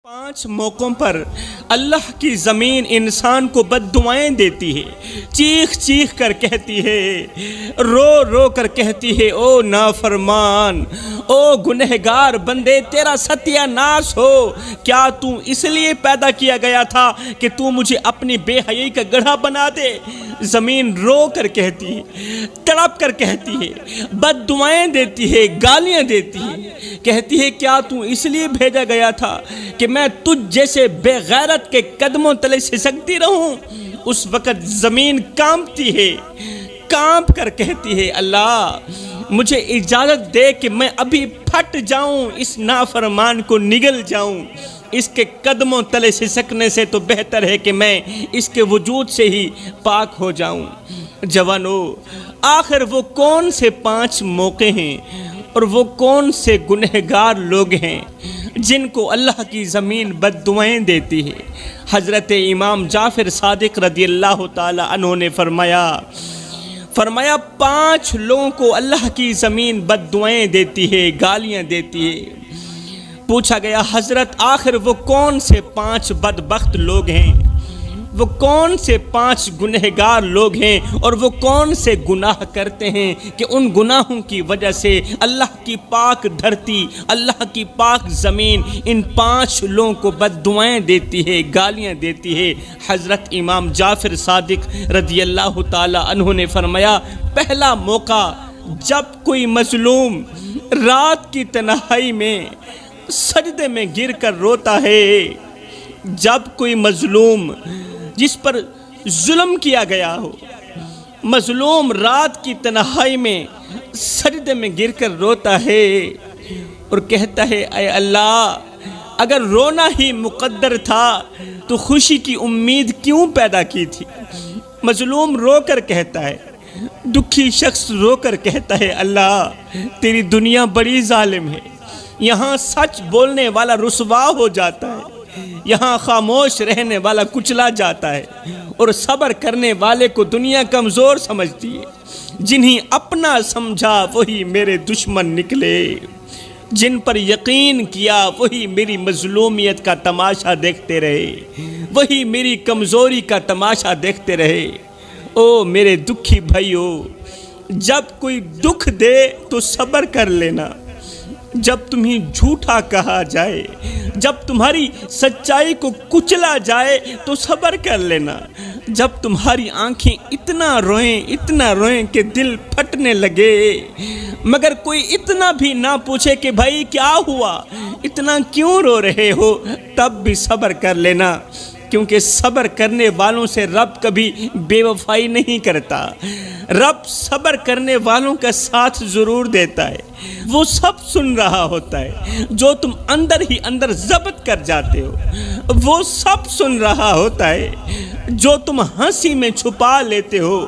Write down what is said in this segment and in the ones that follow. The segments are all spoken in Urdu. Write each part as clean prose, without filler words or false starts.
5 موقعوں پر اللہ کی زمین انسان کو بددعائیں دیتی ہے، چیخ چیخ کر کہتی ہے، رو رو کر کہتی ہے، او نافرمان، او گنہگار بندے، تیرا ستیہ ناس ہو، کیا تو اس لیے پیدا کیا گیا تھا کہ تو مجھے اپنی بے حیائی کا گڑھا بنا دے؟ زمین رو کر کہتی ہے، تڑپ کر کہتی ہے، بددعائیں دیتی ہے، گالیاں دیتی ہے، کہتی ہے کیا تو اس لیے بھیجا گیا تھا کہ میں تجھ جیسے بے غیرت کے قدموں تلے سسکتی رہوں؟ اس وقت زمین کانپتی ہے، کانپ کر کہتی ہے، اللہ مجھے اجازت دے کہ میں ابھی پھٹ جاؤں، اس نافرمان کو نگل جاؤں، اس کے قدموں تلے سسکنے سے تو بہتر ہے کہ میں اس کے وجود سے ہی پاک ہو جاؤں۔ جوانو، آخر وہ کون سے 5 موقع ہیں اور وہ کون سے گنہگار لوگ ہیں جن کو اللہ کی زمین بددعائیں دیتی ہے؟ حضرت امام جعفر صادق رضی اللہ تعالی عنہ نے فرمایا 5 لوگوں کو اللہ کی زمین بددعائیں دیتی ہے، گالیاں دیتی ہے۔ پوچھا گیا حضرت آخر وہ کون سے 5 بدبخت لوگ ہیں، وہ کون سے 5 گنہگار لوگ ہیں، اور وہ کون سے گناہ کرتے ہیں کہ ان گناہوں کی وجہ سے اللہ کی پاک دھرتی، اللہ کی پاک زمین ان 5 لوگوں کو بددعائیں دیتی ہے، گالیاں دیتی ہے؟ حضرت امام جعفر صادق رضی اللہ تعالی عنہ نے فرمایا، پہلا موقع جب کوئی مظلوم رات کی تنہائی میں سجدے میں گر کر روتا ہے، جب کوئی مظلوم جس پر ظلم کیا گیا ہو، مظلوم رات کی تنہائی میں سجدے میں گر کر روتا ہے اور کہتا ہے، اے اللہ اگر رونا ہی مقدر تھا تو خوشی کی امید کیوں پیدا کی تھی؟ مظلوم رو کر کہتا ہے، دکھی شخص رو کر کہتا ہے، اللہ تیری دنیا بڑی ظالم ہے، یہاں سچ بولنے والا رسوا ہو جاتا ہے، یہاں خاموش رہنے والا کچلا جاتا ہے، اور صبر کرنے والے کو دنیا کمزور سمجھتی ہے، جنہیں اپنا سمجھا وہی میرے دشمن نکلے، جن پر یقین کیا وہی میری مظلومیت کا تماشا دیکھتے رہے، وہی میری کمزوری کا تماشا دیکھتے رہے۔ او میرے دکھی بھائیو، جب کوئی دکھ دے تو صبر کر لینا، جب تمہیں جھوٹا کہا جائے، جب تمہاری سچائی کو کچلا جائے تو صبر کر لینا، جب تمہاری آنکھیں اتنا روئیں کہ دل پھٹنے لگے مگر کوئی اتنا بھی نہ پوچھے کہ بھائی کیا ہوا، اتنا کیوں رو رہے ہو، تب بھی صبر کر لینا، کیونکہ صبر کرنے والوں سے رب کبھی بے وفائی نہیں کرتا۔ رب صبر کرنے والوں کا ساتھ ضرور دیتا ہے، وہ سب سن رہا ہوتا ہے، جو تم اندر ہی اندر ضبط کر جاتے ہو وہ سب سن رہا ہوتا ہے، جو تم ہنسی میں چھپا لیتے ہو۔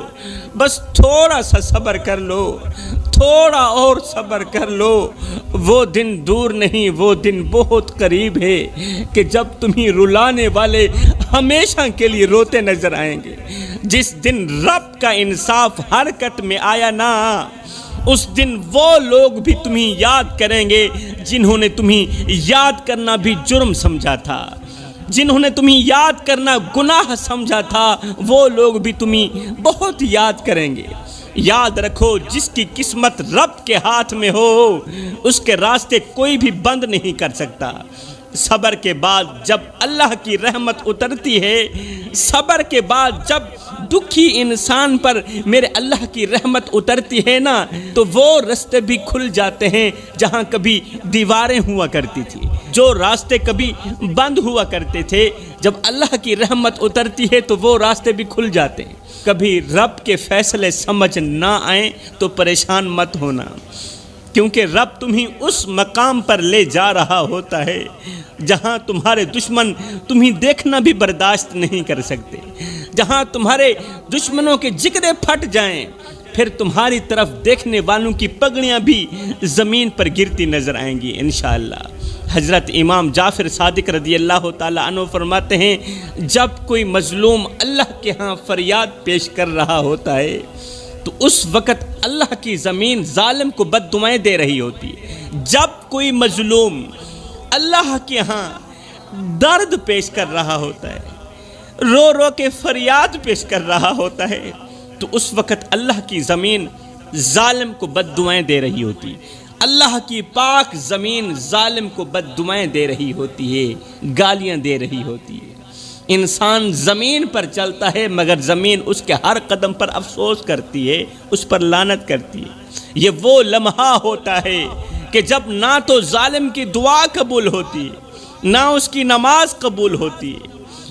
بس تھوڑا سا صبر کر لو، تھوڑا اور صبر کر لو، وہ دن دور نہیں، وہ دن بہت قریب ہے کہ جب تمہیں رلانے والے ہمیشہ کے لیے روتے نظر آئیں گے۔ جس دن رب کا انصاف حرکت میں آیا نا، اس دن وہ لوگ بھی تمہیں یاد کریں گے جنہوں نے تمہیں یاد کرنا بھی جرم سمجھا تھا، جنہوں نے تمہیں یاد کرنا گناہ سمجھا تھا، وہ لوگ بھی تمہیں بہت یاد کریں گے۔ یاد رکھو، جس کی قسمت رب کے ہاتھ میں ہو اس کے راستے کوئی بھی بند نہیں کر سکتا۔ صبر کے بعد جب اللہ کی رحمت اترتی ہے، صبر کے بعد جب دکھی انسان پر میرے اللہ کی رحمت اترتی ہے نا، تو وہ راستے بھی کھل جاتے ہیں جہاں کبھی دیواریں ہوا کرتی تھی، جو راستے کبھی بند ہوا کرتے تھے، جب اللہ کی رحمت اترتی ہے تو وہ راستے بھی کھل جاتے ہیں۔ کبھی رب کے فیصلے سمجھ نہ آئیں تو پریشان مت ہونا، کیونکہ رب تمہیں اس مقام پر لے جا رہا ہوتا ہے جہاں تمہارے دشمن تمہیں دیکھنا بھی برداشت نہیں کر سکتے، جہاں تمہارے دشمنوں کے جگرے پھٹ جائیں، پھر تمہاری طرف دیکھنے والوں کی پگڑیاں بھی زمین پر گرتی نظر آئیں گی انشاءاللہ۔ حضرت امام جعفر صادق رضی اللہ تعالی عنہ فرماتے ہیں، جب کوئی مظلوم اللہ کے ہاں فریاد پیش کر رہا ہوتا ہے تو اس وقت اللہ کی زمین ظالم کو بددعائیں دے رہی ہوتی ہے۔ جب کوئی مظلوم اللہ کے ہاں درد پیش کر رہا ہوتا ہے، رو رو کے فریاد پیش کر رہا ہوتا ہے، تو اس وقت اللہ کی زمین ظالم کو بد دعائیں دے رہی ہوتی، اللہ کی پاک زمین ظالم کو بد دعائیں دے رہی ہوتی ہے، گالیاں دے رہی ہوتی ہے۔ انسان زمین پر چلتا ہے مگر زمین اس کے ہر قدم پر افسوس کرتی ہے، اس پر لعنت کرتی ہے۔ یہ وہ لمحہ ہوتا ہے کہ جب نہ تو ظالم کی دعا قبول ہوتی ہے، نہ اس کی نماز قبول ہوتی ہے،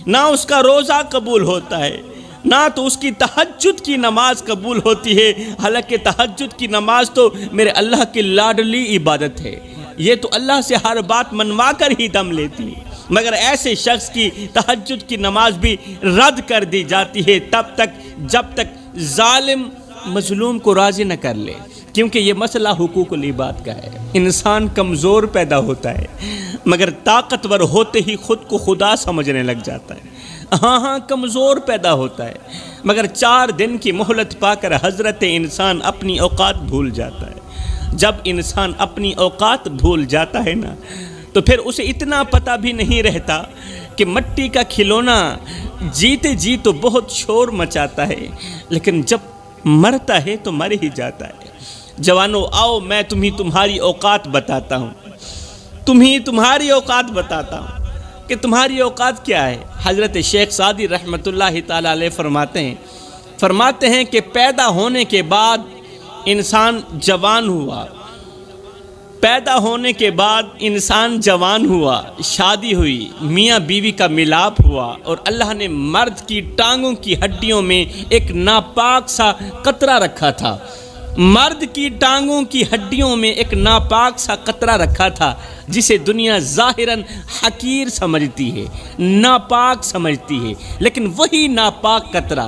نہ اس کا روزہ قبول ہوتا ہے، نہ تو اس کی تہجد کی نماز قبول ہوتی ہے، حالانکہ تہجد کی نماز تو میرے اللہ کی لاڈلی عبادت ہے، یہ تو اللہ سے ہر بات منوا کر ہی دم لیتی ہے، مگر ایسے شخص کی تہجد کی نماز بھی رد کر دی جاتی ہے تب تک جب تک ظالم مظلوم کو راضی نہ کر لے، کیونکہ یہ مسئلہ حقوق العباد کا ہے۔ انسان کمزور پیدا ہوتا ہے مگر طاقتور ہوتے ہی خود کو خدا سمجھنے لگ جاتا ہے۔ ہاں کمزور پیدا ہوتا ہے مگر 4 دن کی مہلت پا کر حضرت انسان اپنی اوقات بھول جاتا ہے۔ جب انسان اپنی اوقات بھول جاتا ہے نا تو پھر اسے اتنا پتہ بھی نہیں رہتا کہ مٹی کا کھلونا جیتے جی تو بہت شور مچاتا ہے لیکن جب مرتا ہے تو مر ہی جاتا ہے۔ جوانو آؤ میں تمہاری اوقات بتاتا ہوں، تمہاری اوقات بتاتا ہوں کہ تمہاری اوقات کیا ہے۔ حضرت شیخ سعدی رحمۃ اللہ تعالیٰ علیہ فرماتے ہیں کہ پیدا ہونے کے بعد انسان جوان ہوا، پیدا ہونے کے بعد انسان جوان ہوا، شادی ہوئی، میاں بیوی کا ملاپ ہوا اور اللہ نے مرد کی ٹانگوں کی ہڈیوں میں ایک ناپاک سا قطرہ رکھا تھا، مرد کی ٹانگوں کی ہڈیوں میں ایک ناپاک سا قطرہ رکھا تھا جسے دنیا ظاہراً حقیر سمجھتی ہے، ناپاک سمجھتی ہے، لیکن وہی ناپاک قطرہ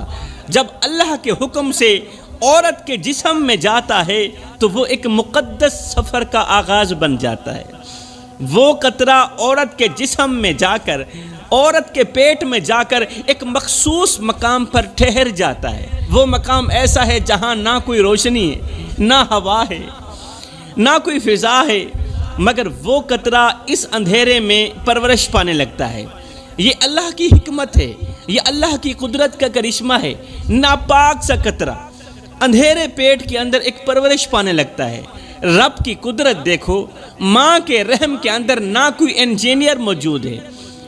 جب اللہ کے حکم سے عورت کے جسم میں جاتا ہے تو وہ ایک مقدس سفر کا آغاز بن جاتا ہے۔ وہ قطرہ عورت کے جسم میں جا کر، عورت کے پیٹ میں جا کر ایک مخصوص مقام پر ٹھہر جاتا ہے۔ وہ مقام ایسا ہے جہاں نہ کوئی روشنی ہے، نہ ہوا ہے، نہ کوئی فضا ہے، مگر وہ قطرہ اس اندھیرے میں پرورش پانے لگتا ہے۔ یہ اللہ کی حکمت ہے، یہ اللہ کی قدرت کا کرشمہ ہے۔ ناپاک سا قطرہ اندھیرے پیٹ کے اندر ایک پرورش پانے لگتا ہے۔ رب کی قدرت دیکھو، ماں کے رحم کے اندر نہ کوئی انجینئر موجود ہے،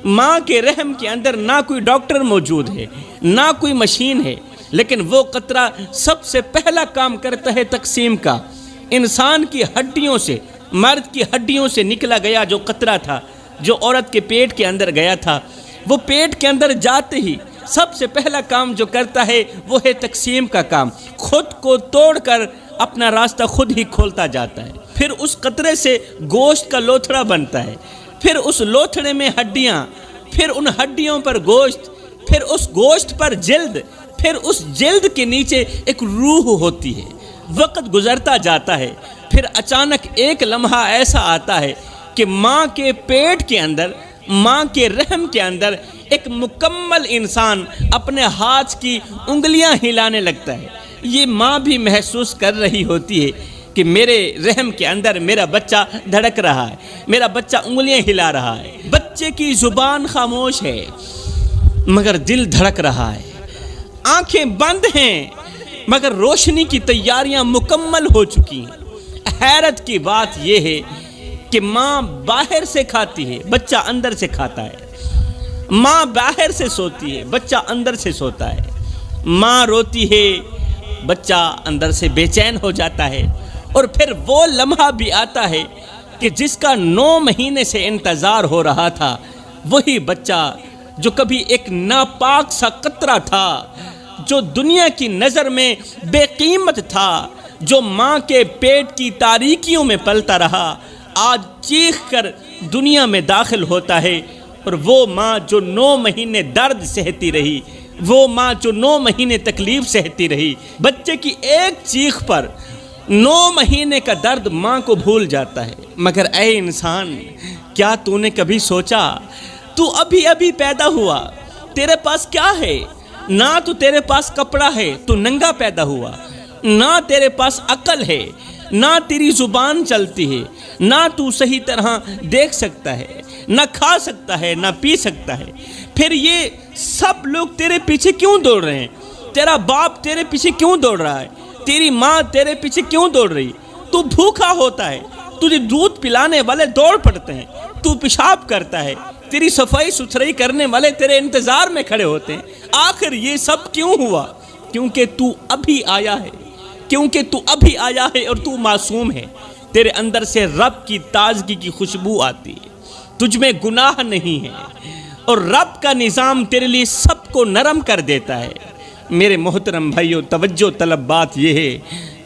ماں کے رحم کے اندر نہ کوئی ڈاکٹر موجود ہے، نہ کوئی مشین ہے، لیکن وہ قطرہ سب سے پہلا کام کرتا ہے تقسیم کا۔ انسان کی ہڈیوں سے، مرد کی ہڈیوں سے نکلا گیا جو قطرہ تھا، جو عورت کے پیٹ کے اندر گیا تھا، وہ پیٹ کے اندر جاتے ہی سب سے پہلا کام جو کرتا ہے وہ ہے تقسیم کا کام، خود کو توڑ کر اپنا راستہ خود ہی کھولتا جاتا ہے۔ پھر اس قطرے سے گوشت کا لوتھڑا بنتا ہے، پھر اس لوتھڑے میں ہڈیاں، پھر ان ہڈیوں پر گوشت، پھر اس گوشت پر جلد، پھر اس جلد کے نیچے ایک روح ہوتی ہے۔ وقت گزرتا جاتا ہے، پھر اچانک ایک لمحہ ایسا آتا ہے کہ ماں کے پیٹ کے اندر، ماں کے رحم کے اندر ایک مکمل انسان اپنے ہاتھ کی انگلیاں ہلانے لگتا ہے۔ یہ ماں بھی محسوس کر رہی ہوتی ہے کہ میرے رحم کے اندر میرا بچہ دھڑک رہا ہے، میرا بچہ انگلیاں ہلا رہا ہے۔ بچے کی زبان خاموش ہے مگر دل دھڑک رہا ہے، آنکھیں بند ہیں مگر روشنی کی تیاریاں مکمل ہو چکی ہیں۔ حیرت کی بات یہ ہے کہ ماں باہر سے کھاتی ہے، بچہ اندر سے کھاتا ہے، ماں باہر سے سوتی ہے، بچہ اندر سے سوتا ہے، ماں روتی ہے، بچہ اندر سے بے چین ہو جاتا ہے۔ اور پھر وہ لمحہ بھی آتا ہے کہ جس کا 9 مہینے سے انتظار ہو رہا تھا، وہی بچہ جو کبھی ایک ناپاک سا قطرہ تھا، جو دنیا کی نظر میں بے قیمت تھا، جو ماں کے پیٹ کی تاریکیوں میں پلتا رہا، آج چیخ کر دنیا میں داخل ہوتا ہے۔ اور وہ ماں جو 9 مہینے درد سہتی رہی، وہ ماں جو 9 مہینے تکلیف سہتی رہی، بچے کی ایک چیخ پر 9 مہینے کا درد ماں کو بھول جاتا ہے۔ مگر اے انسان، کیا تو نے کبھی سوچا تو ابھی پیدا ہوا، تیرے پاس کیا ہے؟ نہ تو تیرے پاس کپڑا ہے، تو ننگا پیدا ہوا، نہ تیرے پاس عقل ہے، نہ تیری زبان چلتی ہے، نہ تو صحیح طرح دیکھ سکتا ہے، نہ کھا سکتا ہے، نہ پی سکتا ہے، پھر یہ سب لوگ تیرے پیچھے کیوں دوڑ رہے ہیں؟ تیرا باپ تیرے پیچھے کیوں دوڑ رہا ہے؟ تیری ماں تیرے پیچھے کیوں دوڑ رہی؟ تو بھوکا ہوتا ہے، تجھے دودھ پلانے والے دوڑ پڑتے ہیں، تو پیشاب کرتا ہے، تیری صفائی ستھرائی کرنے والے تیرے انتظار میں کھڑے ہوتے ہیں۔ آخر یہ سب کیوں ہوا؟ کیونکہ تو ابھی آیا ہے، کیونکہ تو ابھی آیا ہے اور تو معصوم ہے، تیرے اندر سے رب کی تازگی کی خوشبو آتی ہے، تجھ میں گناہ نہیں ہے، اور رب کا نظام تیرے لیے سب کو نرم کر دیتا ہے۔ میرے محترم بھائیو، توجہ طلب بات یہ ہے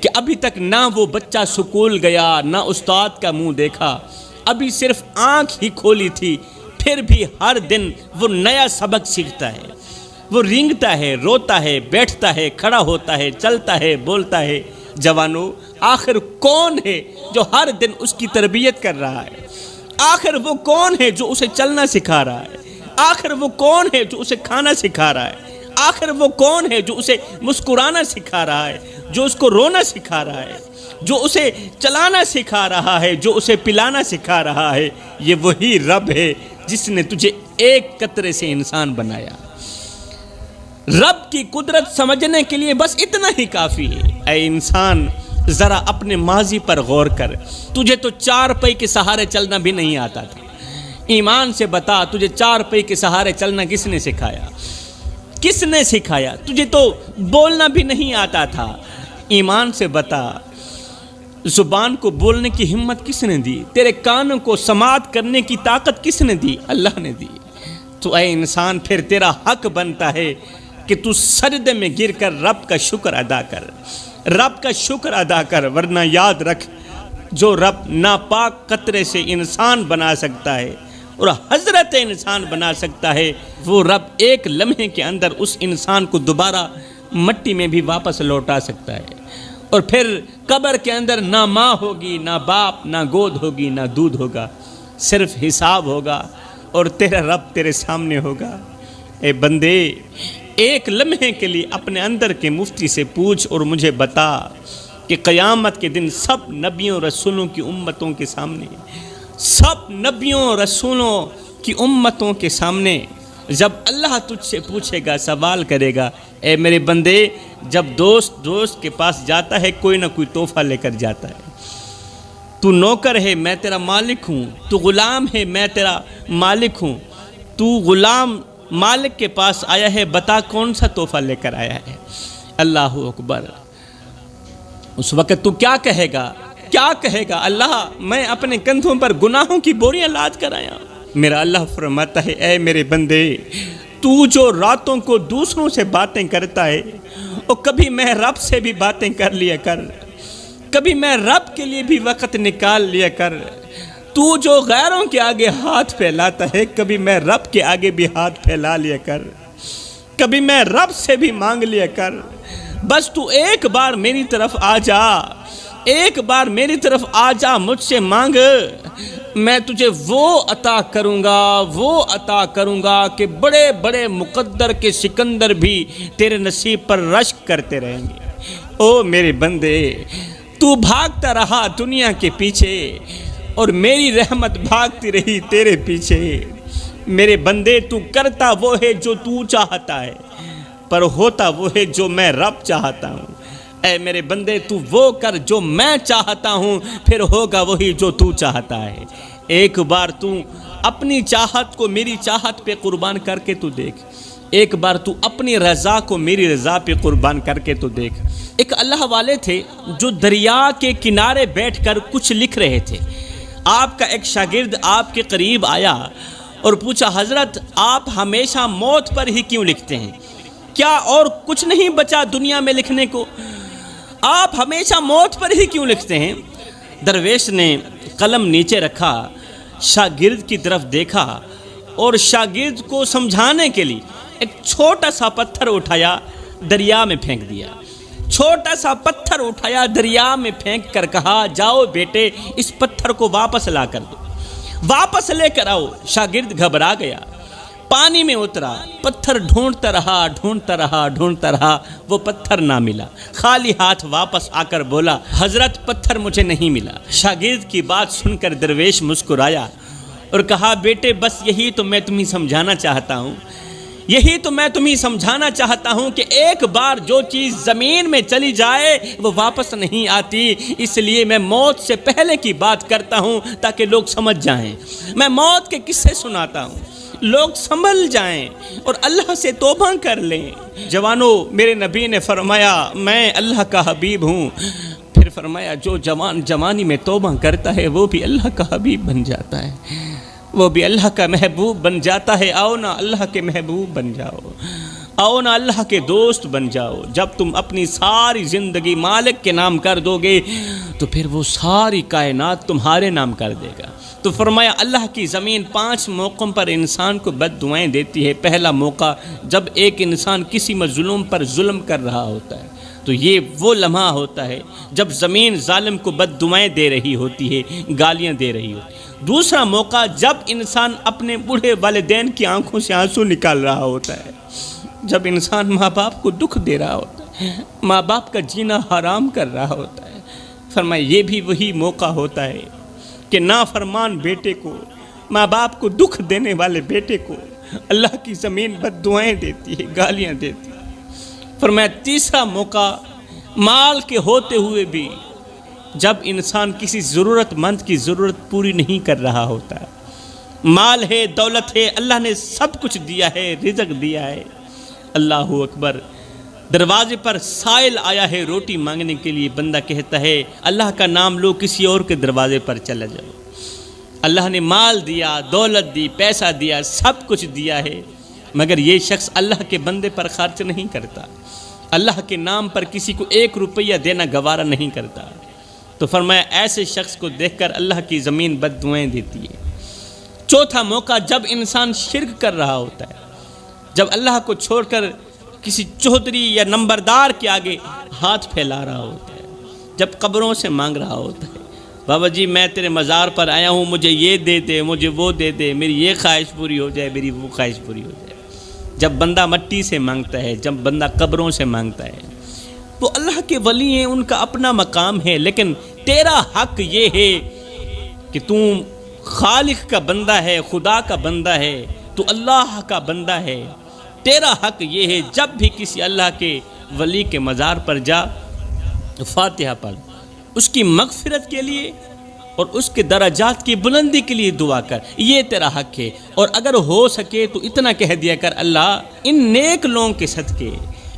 کہ ابھی تک نہ وہ بچہ سکول گیا، نہ استاد کا منہ دیکھا، ابھی صرف آنکھ ہی کھولی تھی، پھر بھی ہر دن وہ نیا سبق سیکھتا ہے، وہ رینگتا ہے، روتا ہے، بیٹھتا ہے، کھڑا ہوتا ہے، چلتا ہے، بولتا ہے۔ جوانو، آخر کون ہے جو ہر دن اس کی تربیت کر رہا ہے؟ آخر وہ کون ہے جو اسے چلنا سکھا رہا ہے؟ آخر وہ کون ہے جو اسے کھانا سکھا رہا ہے؟ آخر وہ کون ہے جو اسے مسکرانا سکھا رہا ہے، جو اس کو رونا سکھا رہا ہے، جو اسے چلانا سکھا رہا ہے، جو اسے پلانا سکھا رہا ہے؟ یہ وہی رب ہے جس نے تجھے ایک قطرے سے انسان بنایا۔ رب کی قدرت سمجھنے کے لیے بس اتنا ہی کافی ہے۔ اے انسان، ذرا اپنے ماضی پر غور کر، تجھے تو چار پئی کے سہارے چلنا بھی نہیں آتا تھا۔ ایمان سے بتا، تجھے چار پئی کے سہارے چلنا کس نے سکھایا؟ کس نے سکھایا؟ تجھے تو بولنا بھی نہیں آتا تھا۔ ایمان سے بتا، زبان کو بولنے کی ہمت کس نے دی؟ تیرے کانوں کو سماعت کرنے کی طاقت کس نے دی؟ اللہ نے دی۔ تو اے انسان، پھر تیرا حق بنتا ہے کہ تو سجدے میں گر کر رب کا شکر ادا کر، رب کا شکر ادا کر، ورنہ یاد رکھ، جو رب ناپاک قطرے سے انسان بنا سکتا ہے اور حضرت انسان بنا سکتا ہے، وہ رب ایک لمحے کے اندر اس انسان کو دوبارہ مٹی میں بھی واپس لوٹا سکتا ہے، اور پھر قبر کے اندر نہ ماں ہوگی، نہ باپ، نہ گود ہوگی، نہ دودھ ہوگا، صرف حساب ہوگا اور تیرا رب تیرے سامنے ہوگا۔ اے بندے، ایک لمحے کے لیے اپنے اندر کے مفتی سے پوچھ اور مجھے بتا کہ قیامت کے دن سب نبیوں رسولوں کی امتوں کے سامنے، سب نبیوں رسولوں کی امتوں کے سامنے جب اللہ تجھ سے پوچھے گا، سوال کرے گا، اے میرے بندے، جب دوست کے پاس جاتا ہے کوئی نہ کوئی تحفہ لے کر جاتا ہے، تو نوکر ہے، میں تیرا مالک ہوں، تو غلام ہے، میں تیرا مالک ہوں، تو غلام مالک کے پاس آیا ہے، بتا کون سا تحفہ لے کر آیا ہے؟ اللہ اکبر۔ اس وقت تو کیا کہے گا؟ کیا کہے گا؟ اللہ، میں اپنے کندھوں پر گناہوں کی بوریاں لاد کر آیا۔ میرا اللہ فرماتا ہے، اے میرے بندے، تو جو راتوں کو دوسروں سے باتیں کرتا ہے، اور کبھی میں رب سے بھی باتیں کر لیا کر، کبھی میں رب کے لیے بھی وقت نکال لیا کر۔ تو جو غیروں کے آگے ہاتھ پھیلاتا ہے، کبھی میں رب کے آگے بھی ہاتھ پھیلا لیا کر، کبھی میں رب سے بھی مانگ لیا کر۔ بس تو ایک بار میری طرف آ جا، ایک بار میری طرف آ جا، مجھ سے مانگ، میں تجھے وہ عطا کروں گا، وہ عطا کروں گا کہ بڑے بڑے مقدر کے سکندر بھی تیرے نصیب پر رشک کرتے رہیں گے۔ او میرے بندے، تو بھاگتا رہا دنیا کے پیچھے اور میری رحمت بھاگتی رہی تیرے پیچھے۔ میرے بندے، تو کرتا وہ ہے جو تو چاہتا ہے، پر ہوتا وہ ہے جو میں رب چاہتا ہوں۔ اے میرے بندے، تو وہ کر جو میں چاہتا ہوں، پھر ہوگا وہی جو تو چاہتا ہے۔ ایک بار تو اپنی چاہت کو میری چاہت پہ قربان کر کے تو دیکھ، ایک بار تو اپنی رضا کو میری رضا پہ قربان کر کے تو دیکھ۔ ایک اللہ والے تھے جو دریا کے کنارے بیٹھ کر کچھ لکھ رہے تھے۔ آپ کا ایک شاگرد آپ کے قریب آیا اور پوچھا، حضرت آپ ہمیشہ موت پر ہی کیوں لکھتے ہیں؟ کیا اور کچھ نہیں بچا دنیا میں لکھنے کو؟ آپ ہمیشہ موت پر ہی کیوں لکھتے ہیں؟ درویش نے قلم نیچے رکھا، شاگرد کی طرف دیکھا اور شاگرد کو سمجھانے کے لیے ایک چھوٹا سا پتھر اٹھایا، دریا میں پھینک دیا۔ چھوٹا سا پتھر اٹھایا، دریا میں پھینک کر کہا، جاؤ بیٹے، اس پتھر کو واپس لا کر دو، واپس لے کر آؤ۔ شاگرد گھبرا گیا، پانی میں اترا، پتھر ڈھونڈتا رہا، وہ پتھر نہ ملا، خالی ہاتھ واپس آ کر بولا حضرت پتھر مجھے نہیں ملا۔ شاگرد کی بات سن کر درویش مسکرایا اور کہا بیٹے بس یہی تو میں تمہیں سمجھانا چاہتا ہوں کہ ایک بار جو چیز زمین میں چلی جائے وہ واپس نہیں آتی، اس لیے میں موت سے پہلے کی بات کرتا ہوں تاکہ لوگ سمجھ جائیں، میں موت کے قصے سناتا ہوں، لوگ سنبھل جائیں اور اللہ سے توبہ کر لیں۔ جوانوں، میرے نبی نے فرمایا میں اللہ کا حبیب ہوں، پھر فرمایا جو جوان جوانی میں توبہ کرتا ہے وہ بھی اللہ کا حبیب بن جاتا ہے، وہ بھی اللہ کا محبوب بن جاتا ہے۔ آؤ نا اللہ کے محبوب بن جاؤ، آؤ نا اللہ کے دوست بن جاؤ۔ جب تم اپنی ساری زندگی مالک کے نام کر دو گے تو پھر وہ ساری کائنات تمہارے نام کر دے گا۔ تو فرمایا اللہ کی زمین 5 موقعوں پر انسان کو بد دعائیں دیتی ہے۔ پہلا موقع جب ایک انسان کسی مظلوم پر ظلم کر رہا ہوتا ہے تو یہ وہ لمحہ ہوتا ہے جب زمین ظالم کو بد دعائیں دے رہی ہوتی ہے، گالیاں دے رہی ہوتی ہے۔ دوسرا موقع جب انسان اپنے بوڑھے والدین کی آنکھوں سے آنسو نکال رہا ہوتا ہے، جب انسان ماں باپ کو دکھ دے رہا ہوتا ہے، ماں باپ کا جینا حرام کر رہا ہوتا ہے۔ فرمایا یہ بھی وہی موقع ہوتا ہے کہ نافرمان بیٹے کو، ماں باپ کو دکھ دینے والے بیٹے کو اللہ کی زمین بد دعائیں دیتی ہے، گالیاں دیتی ہے۔ فرمایا تیسرا موقع مال کے ہوتے ہوئے بھی جب انسان کسی ضرورت مند کی ضرورت پوری نہیں کر رہا ہوتا ہے، مال ہے، دولت ہے، اللہ نے سب کچھ دیا ہے، رزق دیا ہے، اللہ اکبر، دروازے پر سائل آیا ہے روٹی مانگنے کے لیے، بندہ کہتا ہے اللہ کا نام لو کسی اور کے دروازے پر چلا جاؤ۔ اللہ نے مال دیا، دولت دی، پیسہ دیا، سب کچھ دیا ہے، مگر یہ شخص اللہ کے بندے پر خرچ نہیں کرتا، اللہ کے نام پر کسی کو 1 روپیہ دینا گوارا نہیں کرتا۔ تو فرمایا ایسے شخص کو دیکھ کر اللہ کی زمین بد دعائیں دیتی ہے۔ چوتھا موقع جب انسان شرک کر رہا ہوتا ہے، جب اللہ کو چھوڑ کر کسی چوہدری یا نمبردار کے آگے ہاتھ پھیلا رہا ہوتا ہے، جب قبروں سے مانگ رہا ہوتا ہے بابا جی میں تیرے مزار پر آیا ہوں، مجھے یہ دے دے، مجھے وہ دے دے، میری یہ خواہش پوری ہو جائے، میری وہ خواہش پوری ہو جائے۔ جب بندہ مٹی سے مانگتا ہے، جب بندہ قبروں سے مانگتا ہے، وہ اللہ کے ولی ہیں، ان کا اپنا مقام ہے، لیکن تیرا حق یہ ہے کہ تم خالق کا بندہ ہے، خدا کا بندہ ہے، تو اللہ کا بندہ ہے، تیرا حق یہ ہے جب بھی کسی اللہ کے ولی کے مزار پر جا فاتحہ پڑھ، اس کی مغفرت کے لیے اور اس کے درجات کی بلندی کے لیے دعا کر، یہ تیرا حق ہے۔ اور اگر ہو سکے تو اتنا کہہ دیا کر اللہ ان نیک لوگوں کے صدقے،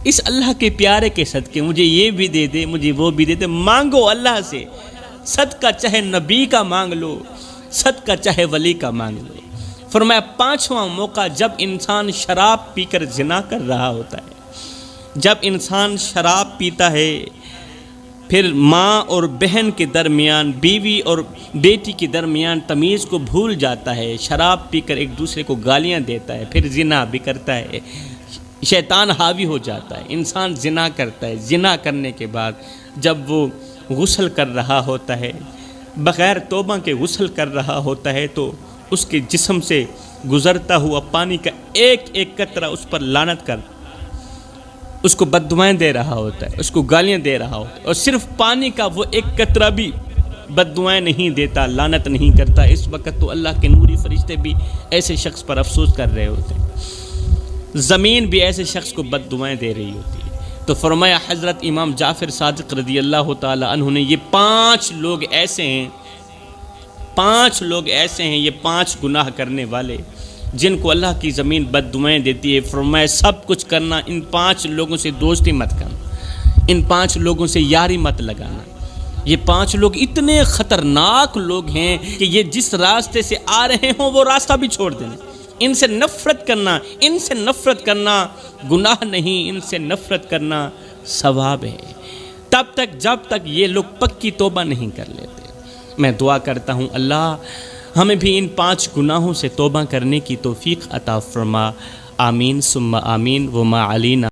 اس اللہ کے پیارے کے صدقے مجھے یہ بھی دے دے، مجھے وہ بھی دے دے۔ مانگو اللہ سے صدقہ، چاہے نبی کا مانگ لو، صدقہ چاہے ولی کا مانگ لو۔ فرمایا 5واں موقع جب انسان شراب پی کر زنا کر رہا ہوتا ہے، جب انسان شراب پیتا ہے، پھر ماں اور بہن کے درمیان، بیوی اور بیٹی کے درمیان تمیز کو بھول جاتا ہے، شراب پی کر ایک دوسرے کو گالیاں دیتا ہے، پھر زنا بھی کرتا ہے، شیطان حاوی ہو جاتا ہے، انسان زنا کرتا ہے۔ زنا کرنے کے بعد جب وہ غسل کر رہا ہوتا ہے، بغیر توبہ کے غسل کر رہا ہوتا ہے، تو اس کے جسم سے گزرتا ہوا پانی کا ایک ایک قطرہ اس پر لعنت کر، اس کو بد دعائیں دے رہا ہوتا ہے، اس کو گالیاں دے رہا ہوتا ہے، اور صرف پانی کا وہ ایک قطرہ بھی بد دعائیں نہیں دیتا، لعنت نہیں کرتا۔ اس وقت تو اللہ کے نوری فرشتے بھی ایسے شخص پر افسوس کر رہے ہوتے ہیں، زمین بھی ایسے شخص کو بد دعائیں دے رہی ہوتی ہے۔ تو فرمایا حضرت امام جعفر صادق رضی اللہ تعالی عنہ نے، یہ 5 لوگ ایسے ہیں، 5 لوگ ایسے ہیں، یہ 5 گناہ کرنے والے جن کو اللہ کی زمین بد دعائیں دیتی ہے۔ فرمایا سب کچھ کرنا، ان 5 لوگوں سے دوستی مت کرنا، ان 5 لوگوں سے یاری مت لگانا۔ یہ 5 لوگ اتنے خطرناک لوگ ہیں کہ یہ جس راستے سے آ رہے ہوں وہ راستہ بھی چھوڑ دینا۔ ان سے نفرت کرنا، ان سے نفرت کرنا گناہ نہیں، ان سے نفرت کرنا ثواب ہے، تب تک جب تک یہ لوگ پکی توبہ نہیں کر لیتے۔ میں دعا کرتا ہوں اللہ ہمیں بھی ان 5 گناہوں سے توبہ کرنے کی توفیق عطا فرما، آمین ثم آمین، وما علینا